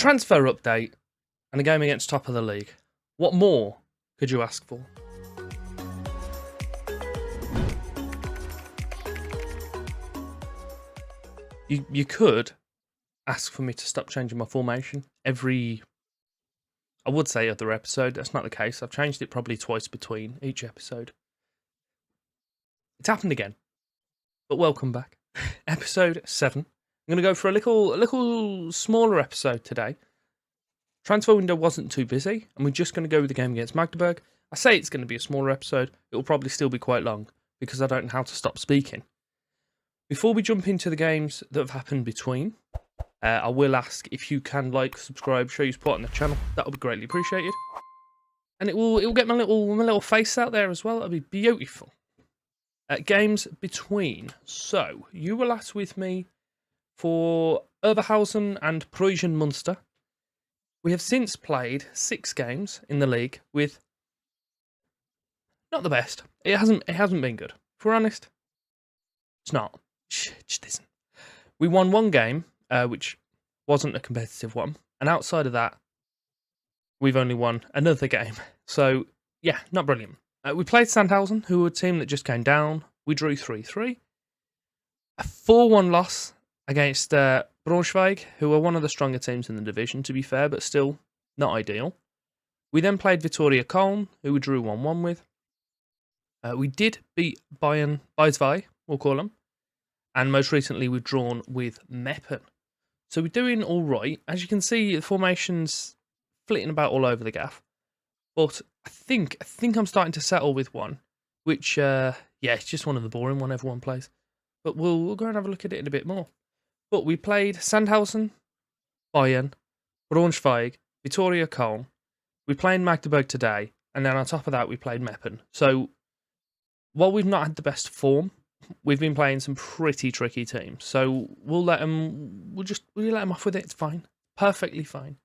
transfer update and a game against top of the league. What more could you ask for? You could ask for me to stop changing my formation every, I would say other episode. That's not the case. I've changed it probably twice between each episode. It's happened again. But welcome back. Episode 7. I'm going to go for a little smaller episode today. Transfer window wasn't too busy, and we're just going to go with the game against Magdeburg. I say it's going to be a smaller episode. It will probably still be quite long, because I don't know how to stop speaking. Before we jump into the games that have happened between, I will ask if you can like, subscribe, show your support on the channel. That would be greatly appreciated. And it will get my little face out there as well. That'll be beautiful. Games between. So, you were last with me for Oberhausen and Preußen Munster. We have since played 6 games in the league with not the best. It hasn't been good. If we're honest, it's not. It just isn't. We won 1 game, which wasn't a competitive one, and outside of that, we've only won another game. So yeah, not brilliant. We played Sandhausen, who were a team that just came down. We drew 3-3. A 4-1 loss against Braunschweig, who are one of the stronger teams in the division, to be fair, but still not ideal. We then played Vittoria Köln, who we drew 1-1 with. We did beat Bayern, Beiswei, we'll call them. And most recently, we've drawn with Meppen. So we're doing all right. As you can see, the formation's flitting about all over the gaff. But I think I'm starting to settle with one, which, yeah, it's just one of the boring one everyone plays. But we'll go and have a look at it in a bit more. But we played Sandhausen, Bayern, Braunschweig, Vittoria Köln. We played Magdeburg today, and then on top of that, we played Meppen. So while we've not had the best form, we've been playing some pretty tricky teams. So we'll let them off with it. It's fine, perfectly fine.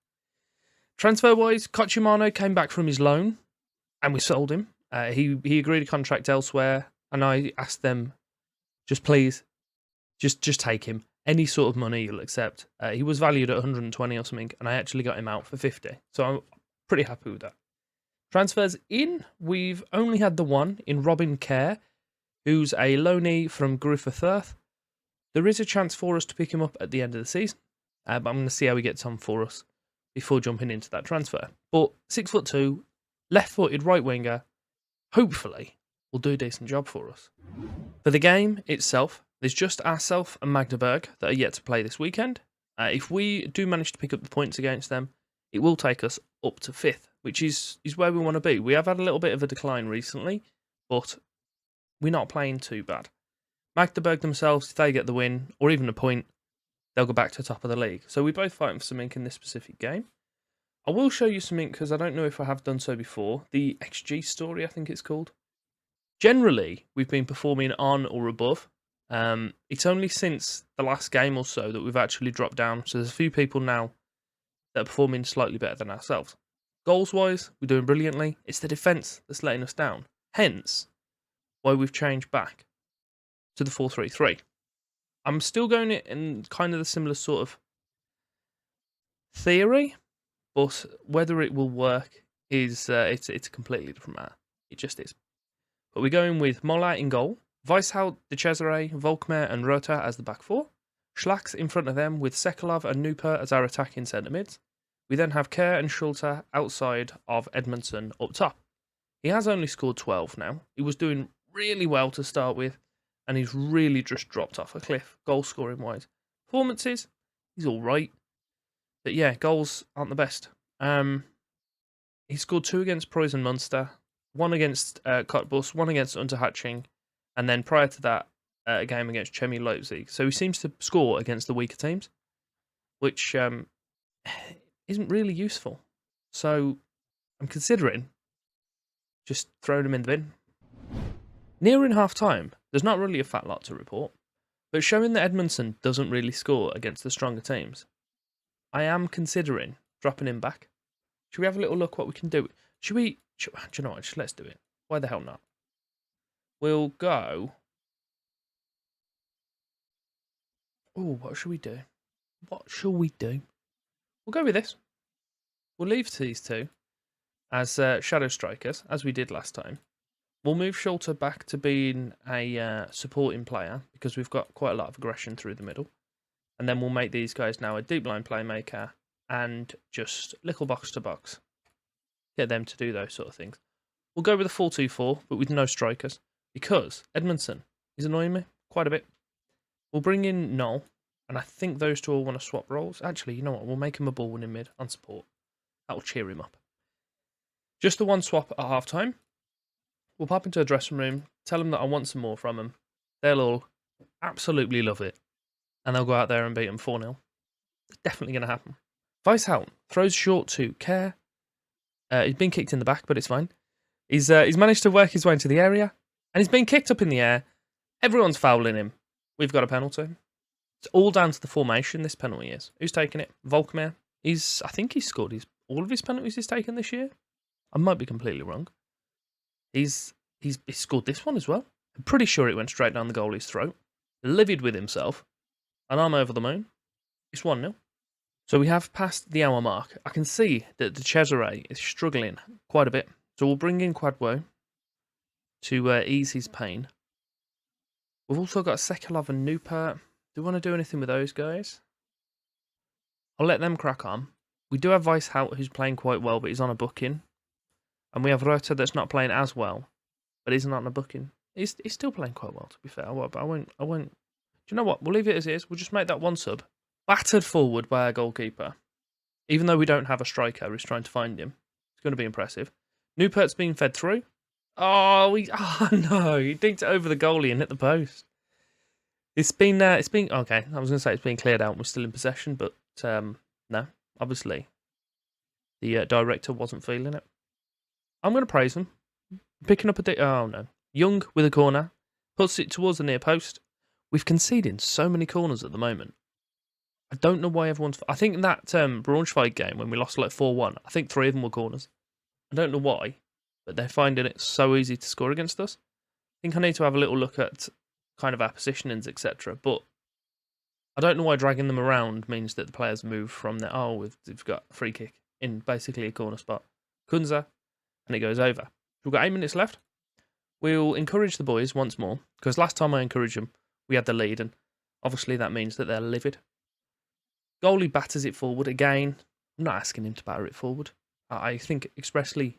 Transfer-wise, Cochimano came back from his loan, and we sold him. He agreed a contract elsewhere, and I asked them, just please, just take him. Any sort of money you'll accept. He was valued at 120 or something, and I actually got him out for 50. So I'm pretty happy with that. Transfers in, we've only had the one in Robin Kerr, who's a loanee from Griffith Earth. There is a chance for us to pick him up at the end of the season, but I'm going to see how he gets on for us before jumping into that transfer. But 6'2", left-footed right winger, hopefully will do a decent job for us. For the game itself, there's just ourselves and Magdeburg that are yet to play this weekend. If we do manage to pick up the points against them, it will take us up to 5th, which is where we want to be. We have had a little bit of a decline recently, but we're not playing too bad. Magdeburg themselves, if they get the win, or even a point, they'll go back to top of the league. So we're both fighting for something in this specific game. I will show you something, because I don't know if I have done so before. The XG story, I think it's called. Generally, we've been performing on or above. It's only since the last game or so that we've actually dropped down. So there's a few people now that are performing slightly better than ourselves. Goals-wise, we're doing brilliantly. It's the defence that's letting us down. Hence, why we've changed back to the 4-3-3. I'm still going it in kind of the similar sort of theory, but whether it will work is it's a completely different matter. It just is. But we're going with Mola in goal, Weishaupt, De Cesare, Volkmer and Rota as the back 4, Schlacks in front of them with Sekulov and Nuper as our attacking centre mids. We then have Kerr and Schulte outside of Edmondson up top. He has only scored 12 now. He was doing really well to start with, and he's really just dropped off a cliff, goal scoring wise. Performances, he's all right, but yeah, goals aren't the best. He scored 2 against Preußen Munster, 1 against Cottbus, 1 against Unterhaching, and then prior to that, a game against Chemie Leipzig. So he seems to score against the weaker teams, which isn't really useful. So I'm considering just throwing him in the bin. Nearing half-time, there's not really a fat lot to report, but showing that Edmondson doesn't really score against the stronger teams, I am considering dropping him back. Should we have a little look what we can do? Do you know what? Just let's do it. Why the hell not? We'll go. Oh, what should we do? What shall we do? We'll go with this. We'll leave these two as shadow strikers, as we did last time. We'll move Shelter back to being a supporting player because we've got quite a lot of aggression through the middle. And then we'll make these guys now a deep line playmaker and just little box to box. Get them to do those sort of things. We'll go with a 4-2-4, but with no strikers because Edmondson is annoying me quite a bit. We'll bring in Noel, and I think those two will want to swap roles. Actually, you know what? We'll make him a ball winning mid on support. That will cheer him up. Just the one swap at half time. We'll pop into a dressing room, tell them that I want some more from them. They'll all absolutely love it. And they'll go out there and beat them 4-0. It's definitely going to happen. Weishaupt throws short to Care. He's been kicked in the back, but it's fine. He's managed to work his way into the area. And he's been kicked up in the air. Everyone's fouling him. We've got a penalty. It's all down to the formation, this penalty is. Who's taking it? Volkmar. I think he's scored all of his penalties he's taken this year. I might be completely wrong. He's scored this one as well. I'm pretty sure it went straight down the goalie's throat. Livid with himself. And I'm over the moon. It's 1-0. So we have passed the hour mark. I can see that the Cesare is struggling quite a bit. So we'll bring in Quadwo to ease his pain. We've also got Sekulov and Newport. Do we want to do anything with those guys? I'll let them crack on. We do have Weishaupt who's playing quite well, but he's on a booking. And we have Rota that's not playing as well, but he's not on a booking. He's still playing quite well, to be fair. But I won't. Do you know what? We'll leave it as is. We'll just make that one sub. Battered forward by our goalkeeper. Even though we don't have a striker who's trying to find him. It's going to be impressive. Newport's being fed through. Oh no, he dinked it over the goalie and hit the post. It's been okay. I was going to say it's been cleared out and we're still in possession, but no, obviously the director wasn't feeling it. I'm going to praise him. Picking up oh no, Young with a corner, puts it towards the near post. We've conceded so many corners at the moment. I don't know why everyone's. I think in that Braunschweig game when we lost like 4-1, I think 3 of them were corners. I don't know why, but they're finding it so easy to score against us. I think I need to have a little look at kind of our positionings, etc. But I don't know why dragging them around means that the players move from there. Oh, we've got a free kick in basically a corner spot. Kunza, and it goes over. We've got 8 minutes left. We'll encourage the boys once more, because last time I encouraged them, we had the lead, and obviously that means that they're livid. Goalie batters it forward again. I'm not asking him to batter it forward. I think expressly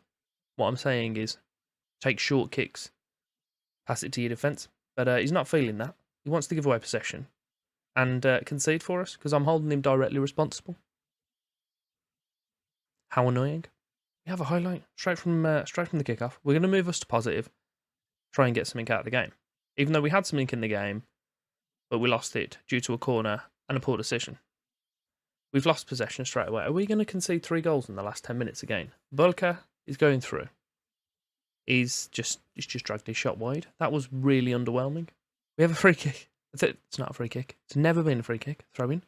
what I'm saying is take short kicks, pass it to your defence. But he's not feeling that. He wants to give away possession and concede for us because I'm holding him directly responsible. How annoying. We have a highlight straight from the kickoff. We're going to move us to positive, try and get something out of the game. Even though we had something in the game, but we lost it due to a corner and a poor decision. We've lost possession straight away. Are we going to concede 3 goals in the last 10 minutes again? Bulka is going through. He's just dragged his shot wide. That was really underwhelming. We have a free kick. It's not a free kick. It's never been a free kick. Throw in.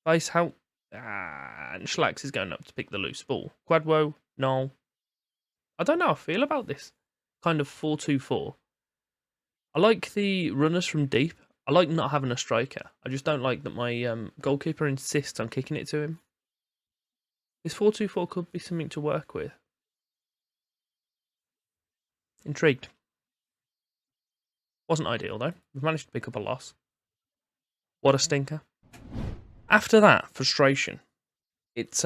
Weishaupt. And Schlax is going up to pick the loose ball. Quadwo. No. I don't know how I feel about this kind of 4-2-4. I like the runners from deep. I like not having a striker. I just don't like that my goalkeeper insists on kicking it to him. This 4-2-4 could be something to work with. Intrigued. Wasn't ideal though. We've managed to pick up a loss. What a stinker. After that, frustration. It's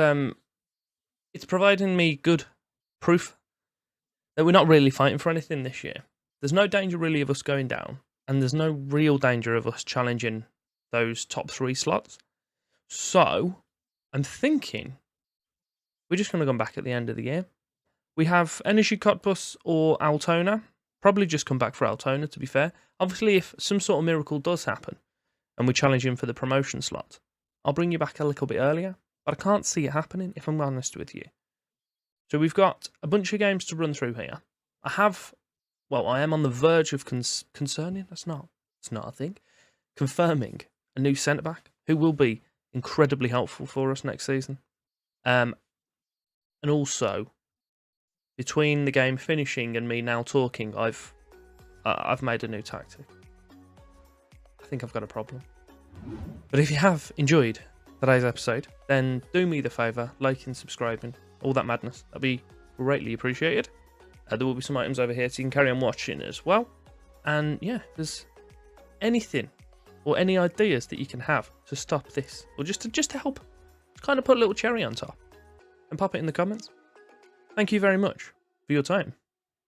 providing me good proof that we're not really fighting for anything this year. There's no danger really of us going down, and there's no real danger of us challenging those top 3 slots. So, I'm thinking we're just going to come back at the end of the year. We have Energy Cottbus or Altona. Probably just come back for Altona, to be fair. Obviously, if some sort of miracle does happen and we challenge him for the promotion slot, I'll bring you back a little bit earlier. But I can't see it happening, if I'm honest with you. So we've got a bunch of games to run through here. I am on the verge of confirming a new centre-back who will be incredibly helpful for us next season. And also, between the game finishing and me now talking, I've made a new tactic. I think I've got a problem. But if you have enjoyed today's episode, then do me the favour, liking, subscribing, all that madness. That'd be greatly appreciated. There will be some items over here so you can carry on watching as well. And yeah, if there's anything or any ideas that you can have to stop this, or just to help, kind of put a little cherry on top, and pop it in the comments. Thank you very much for your time.